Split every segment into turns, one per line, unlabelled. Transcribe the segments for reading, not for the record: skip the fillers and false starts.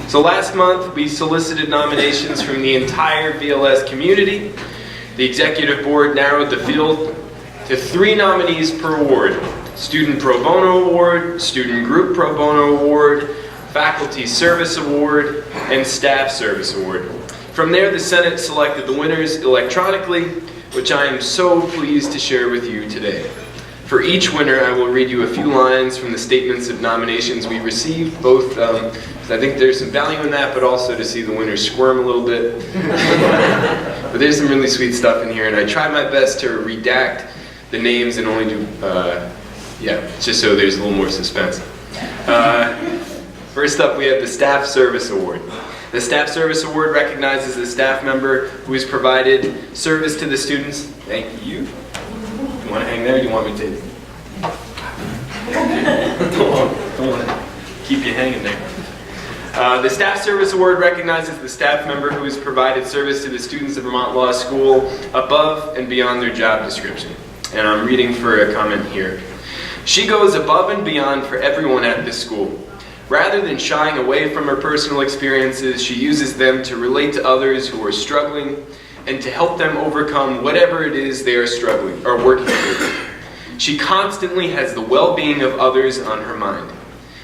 So last month, we solicited nominations from the entire VLS community. The executive board narrowed the field to 3 nominees per award: Student Pro Bono Award, Student Group Pro Bono Award, Faculty Service Award, and Staff Service Award. From there, the Senate selected the winners electronically, which I am so pleased to share with you today. For each winner, I will read you a few lines from the statements of nominations we received, both because I think there's some value in that, but also to see the winners squirm a little bit. But there's some really sweet stuff in here, and I tried my best to redact the names and only do, just so there's a little more suspense. First up, we have the Staff Service Award. The Staff Service Award recognizes a staff member who has provided service to the students. Thank you. You want to hang there, or do you want me to? Don't want to keep you hanging there. The Staff Service Award recognizes the staff member who has provided service to the students of Vermont Law School above and beyond their job description. And I'm reading for a comment here. She goes above and beyond for everyone at this school. Rather than shying away from her personal experiences, she uses them to relate to others who are struggling and to help them overcome whatever it is they are struggling or working through. She constantly has the well-being of others on her mind.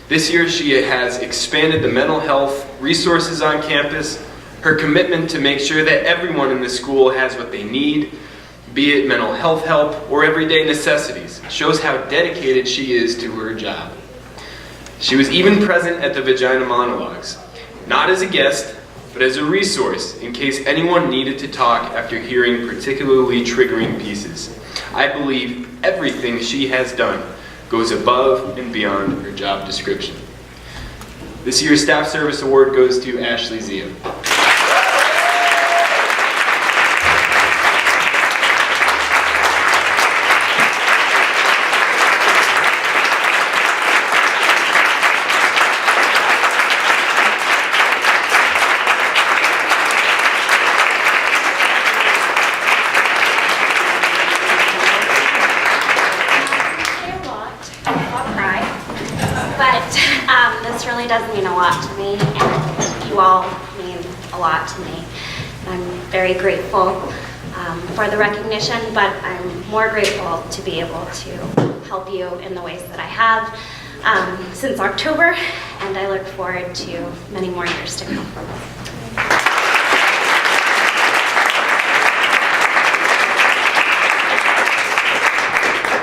This year she has expanded the mental health resources on campus. Her commitment to make sure that everyone in the school has what they need, be it mental health help or everyday necessities, shows how dedicated she is to her job. She was even present at the Vagina Monologues, not as a guest, but as a resource in case anyone needed to talk after hearing particularly triggering pieces. I believe everything she has done goes above and beyond her job description. This year's Staff Service Award goes to Ashley Zia.
This really does mean a lot to me, and you all mean a lot to me. I'm very grateful for the recognition, but I'm more grateful to be able to help you in the ways that I have since October, and I look forward to many more years to come.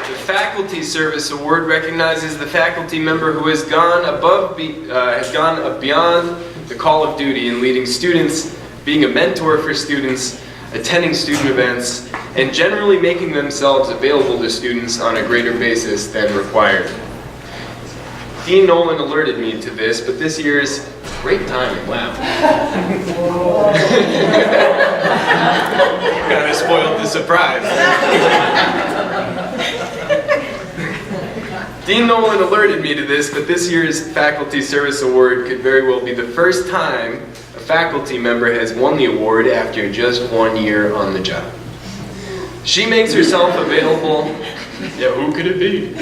The Faculty Service Award recognizes the faculty member who has gone beyond the call of duty in leading students, being a mentor for students, attending student events, and generally making themselves available to students on a greater basis than required. Dean Nolan alerted me to this, but this year's great timing, wow. Kind of spoiled the surprise. Dean Nolan alerted me to this, but this year's Faculty Service Award could very well be the first time a faculty member has won the award after just 1 year on the job. She makes herself available. Yeah, who could it be?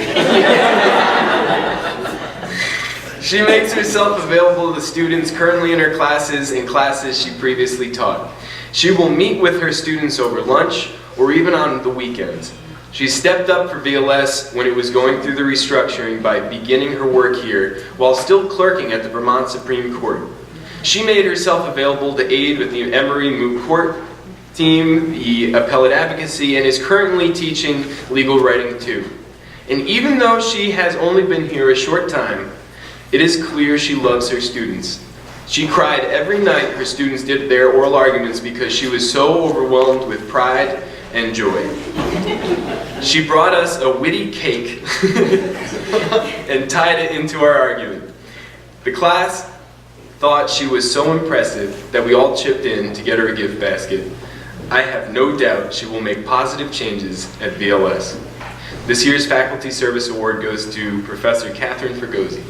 She makes herself available to students currently in her classes and classes she previously taught. She will meet with her students over lunch or even on the weekends. She stepped up for VLS when it was going through the restructuring by beginning her work here while still clerking at the Vermont Supreme Court. She made herself available to aid with the Emory Moot Court team, the appellate advocacy, and is currently teaching legal writing too. And even though she has only been here a short time, it is clear she loves her students. She cried every night her students did their oral arguments because she was so overwhelmed with pride and joy. She brought us a witty cake and tied it into our argument. The class thought she was so impressive that we all chipped in to get her a gift basket. I have no doubt she will make positive changes at VLS. This year's Faculty Service Award goes to Professor Catherine Fergozzi.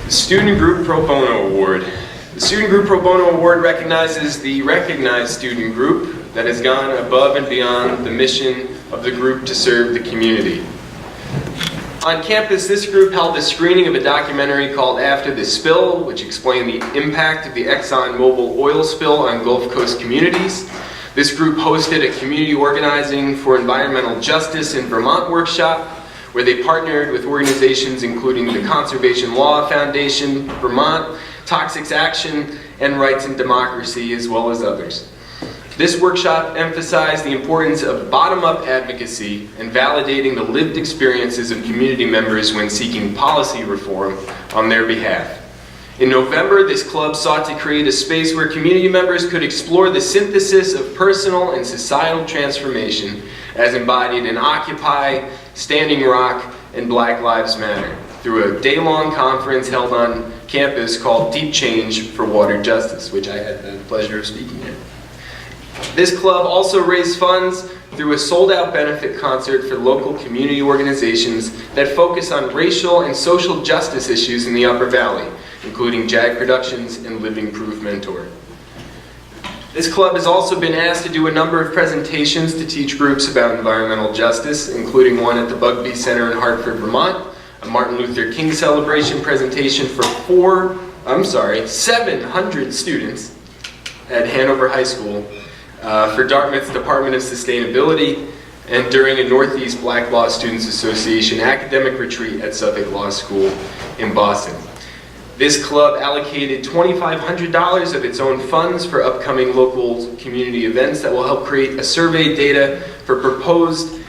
The Student Group Pro Bono Award. The Student Group Pro Bono Award recognizes the recognized student group that has gone above and beyond the mission of the group to serve the community. On campus, this group held a screening of a documentary called After the Spill, which explained the impact of the ExxonMobil oil spill on Gulf Coast communities. This group hosted a community organizing for environmental justice in Vermont workshop, where they partnered with organizations including the Conservation Law Foundation, Vermont, Toxics Action, and Rights and Democracy, as well as others. This workshop emphasized the importance of bottom-up advocacy and validating the lived experiences of community members when seeking policy reform on their behalf. In November, this club sought to create a space where community members could explore the synthesis of personal and societal transformation as embodied in Occupy, Standing Rock, and Black Lives Matter through a day-long conference held on campus called Deep Change for Water Justice, which I had the pleasure of speaking at. This club also raised funds through a sold-out benefit concert for local community organizations that focus on racial and social justice issues in the Upper Valley, including JAG Productions and Living Proof Mentor. This club has also been asked to do a number of presentations to teach groups about environmental justice, including one at the Bugbee Center in Hartford, Vermont, a Martin Luther King celebration presentation for 700 students at Hanover High School, for Dartmouth's Department of Sustainability, and during a Northeast Black Law Students Association academic retreat at Suffolk Law School in Boston. This club allocated $2,500 of its own funds for upcoming local community events that will help create a survey data for proposed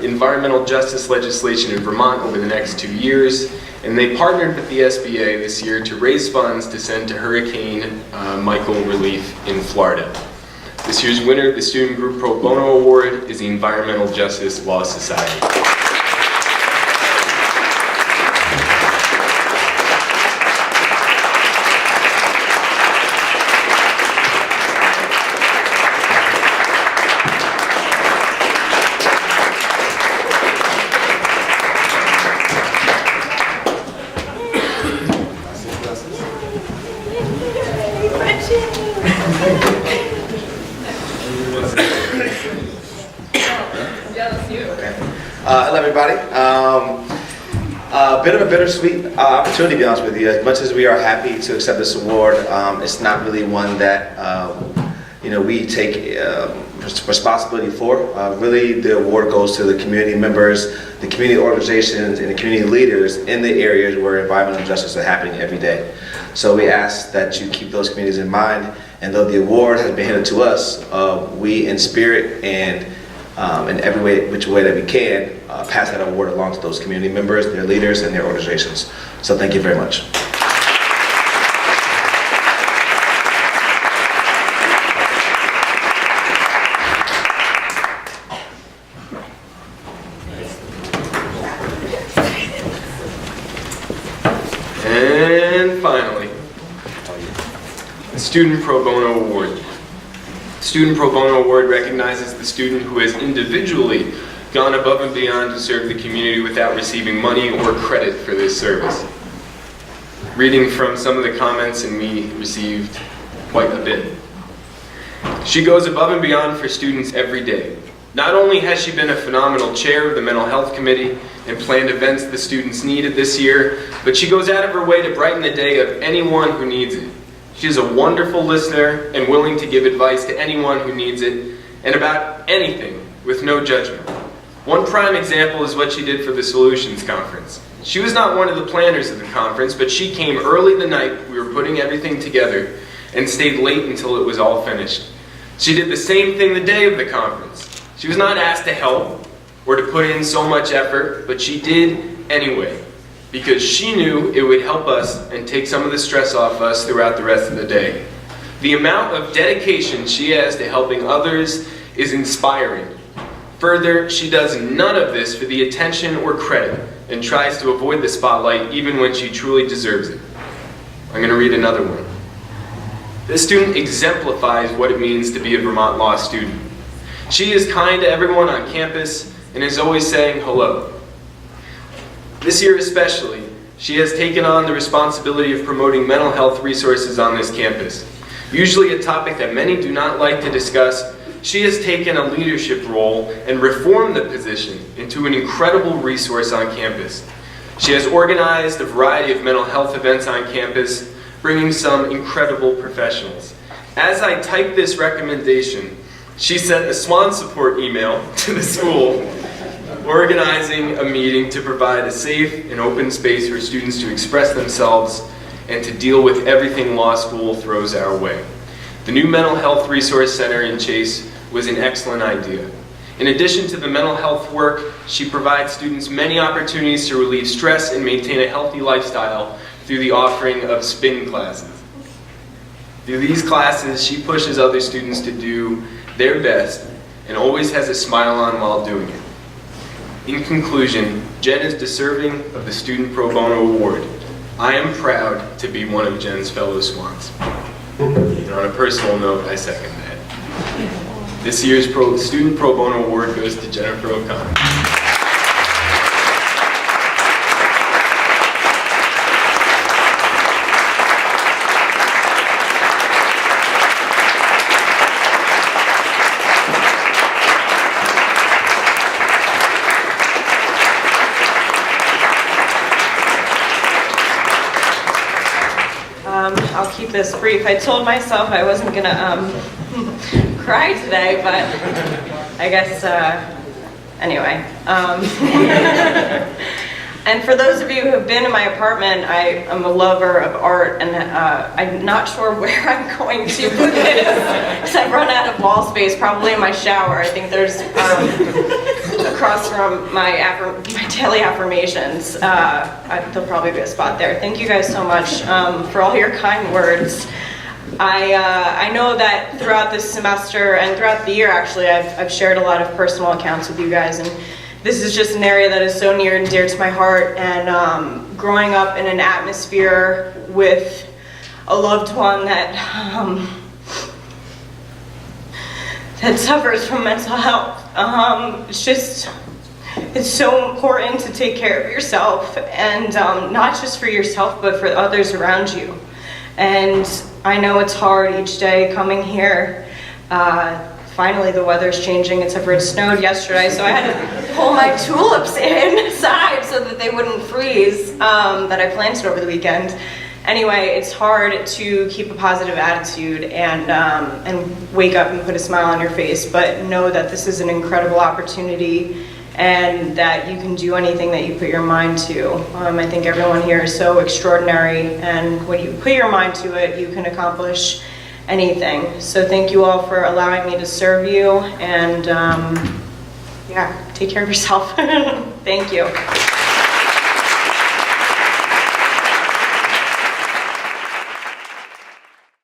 environmental justice legislation in Vermont over the next 2 years. And they partnered with the SBA this year to raise funds to send to Hurricane Michael relief in Florida. This year's winner of the Student Group Pro Bono Award is the Environmental Justice Law Society.
Hello everybody. A bit of a bittersweet opportunity, to be honest with you. As much as we are happy to accept this award, it's not really one that we take responsibility for. Really, the award goes to the community members, the community organizations, and the community leaders in the areas where environmental justice is happening every day. So we ask that you keep those communities in mind, and though the award has been handed to us, we in spirit and in every way, which way that we can, pass that award along to those community members, their leaders, and their organizations. So thank you very much.
And finally, the Student Pro Bono Award. Student Pro Bono Award recognizes the student who has individually gone above and beyond to serve the community without receiving money or credit for this service. Reading from some of the comments, and we received quite a bit. She goes above and beyond for students every day. Not only has she been a phenomenal chair of the Mental Health Committee and planned events the students needed this year, but she goes out of her way to brighten the day of anyone who needs it. She is a wonderful listener and willing to give advice to anyone who needs it, and about anything with no judgment. One prime example is what she did for the Solutions Conference. She was not one of the planners of the conference, but she came early the night we were putting everything together and stayed late until it was all finished. She did the same thing the day of the conference. She was not asked to help or to put in so much effort, but she did anyway, because she knew it would help us and take some of the stress off us throughout the rest of the day. The amount of dedication she has to helping others is inspiring. Further, she does none of this for the attention or credit and tries to avoid the spotlight even when she truly deserves it. I'm going to read another one. This student exemplifies what it means to be a Vermont Law student. She is kind to everyone on campus and is always saying hello. This year especially, She has taken on the responsibility of promoting mental health resources on this campus. Usually a topic that many do not like to discuss, she has taken a leadership role and reformed the position into an incredible resource on campus. She has organized a variety of mental health events on campus, bringing some incredible professionals. As I typed this recommendation, she sent a SWAN support email to the school, organizing a meeting to provide a safe and open space for students to express themselves and to deal with everything law school throws our way. The new Mental Health Resource Center in Chase was an excellent idea. In addition to the mental health work, she provides students many opportunities to relieve stress and maintain a healthy lifestyle through the offering of spin classes. Through these classes, she pushes other students to do their best and always has a smile on while doing it. In conclusion, Jen is deserving of the Student Pro Bono Award. I am proud to be one of Jen's fellow Swans. And on a personal note, I second that. This year's Student Pro Bono Award goes to Jennifer O'Connor.
I'll keep this brief. I told myself I wasn't gonna cry today, but I guess, anyway. And for those of you who have been in my apartment, I am a lover of art, and I'm not sure where I'm going to put this, because I've run out of wall space, probably in my shower. I think there's, across from my daily affirmations, there'll probably be a spot there. Thank you guys so much for all your kind words. I know that throughout this semester and throughout the year, actually, I've shared a lot of personal accounts with you guys, and this is just an area that is so near and dear to my heart. And growing up in an atmosphere with a loved one that that suffers from mental health, it's so important to take care of yourself, and not just for yourself, but for others around you. And I know it's hard each day coming here. Finally, the weather's changing, except for it snowed yesterday, so I had to pull my tulips inside so that they wouldn't freeze, that I planted over the weekend. Anyway, it's hard to keep a positive attitude and wake up and put a smile on your face, but know that this is an incredible opportunity and that you can do anything that you put your mind to. I think everyone here is so extraordinary, and when you put your mind to it, you can accomplish anything. So thank you all for allowing me to serve you, and yeah, take care of yourself. Thank you.